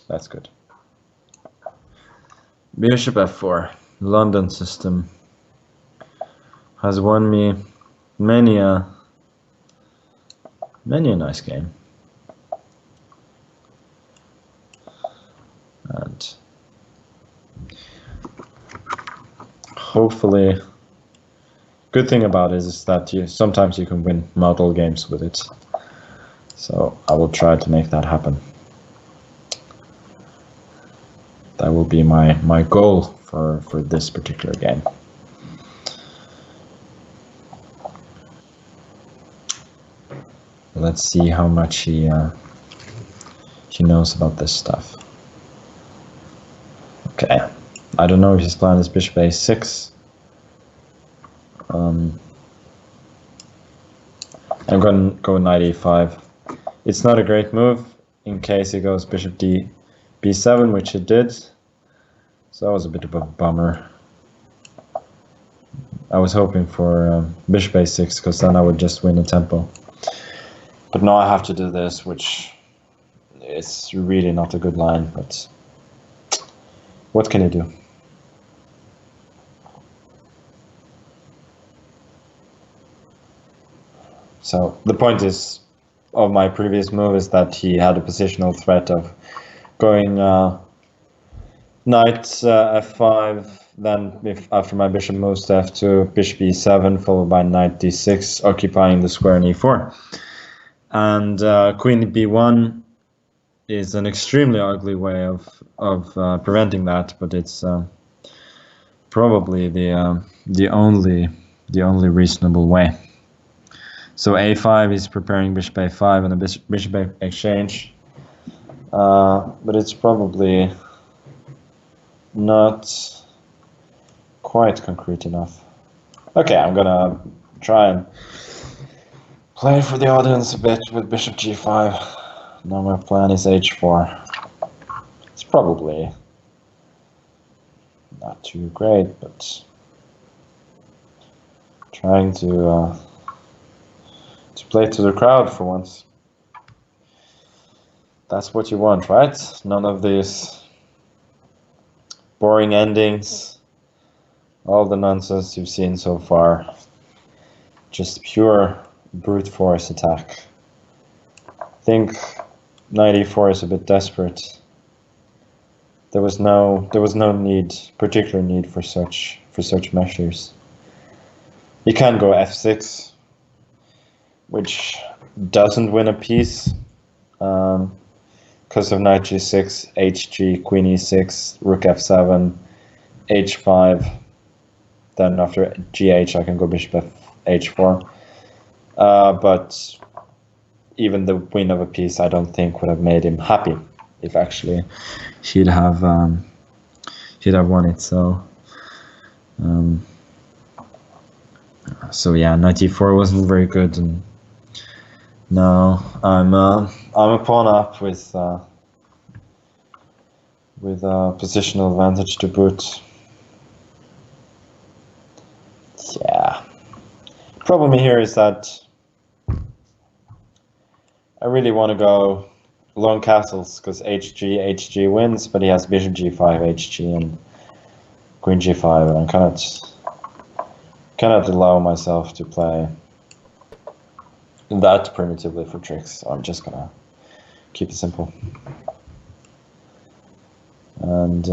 That's good. Bishop f4. London system has won me many a nice game. And hopefully, good thing about it is that sometimes you can win model games with it. So I will try to make that happen. That will be my goal for this particular game. Let's see how much he knows about this stuff. Okay, I don't know if his plan is bishop a6. I'm going to go knight e5. It's not a great move in case he goes bishop b7, which he did. So that was a bit of a bummer. I was hoping for bishop a6 because then I would just win a tempo. But now I have to do this, which is really not a good line, but what can you do? So the point is of my previous move is that he had a positional threat of going knight f5, then after my bishop moves to f2, bishop e7, followed by knight d6, occupying the square in e4. And queen b1 is an extremely ugly way of preventing that, but it's probably the only reasonable way. So a5 is preparing bishop a5 and a bishop exchange, but it's probably not quite concrete enough. Okay, I'm gonna try and play for the audience a bit with bishop g5. Now my plan is h4. It's probably not too great, but trying to play to the crowd for once. That's what you want, right? None of these boring endings, all the nonsense you've seen so far. Just pure brute force attack. I think knight e4 is a bit desperate. There was no particular need for such measures. You can go f6, which doesn't win a piece because of knight g6, hg, queen e6, rook f7, h5. Then after gh, I can go bishop h4. But even the win of a piece, I don't think would have made him happy if actually he'd have won it. So yeah, knight e4 wasn't very good, and now I'm a pawn up with positional advantage to boot. Yeah. Problem here is that I really want to go long castles because hg wins, but he has bishop g5, hg, and queen g5, and I cannot allow myself to play that primitively for tricks. So I'm just gonna keep it simple and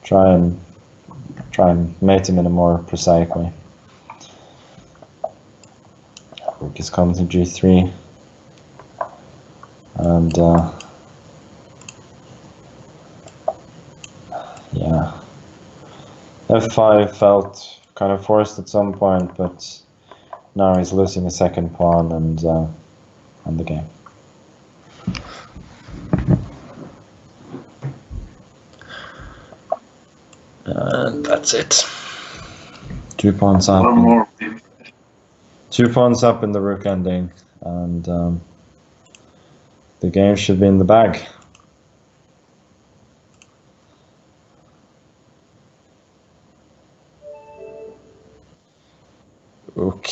try and mate him in a more prosaic way. Rook is coming to g3, and yeah, f5 felt kind of forced at some point, but now he's losing a second pawn and the game. And that's it. 2 pawns up. Two pawns up in the rook ending, and the game should be in the bag. Okay.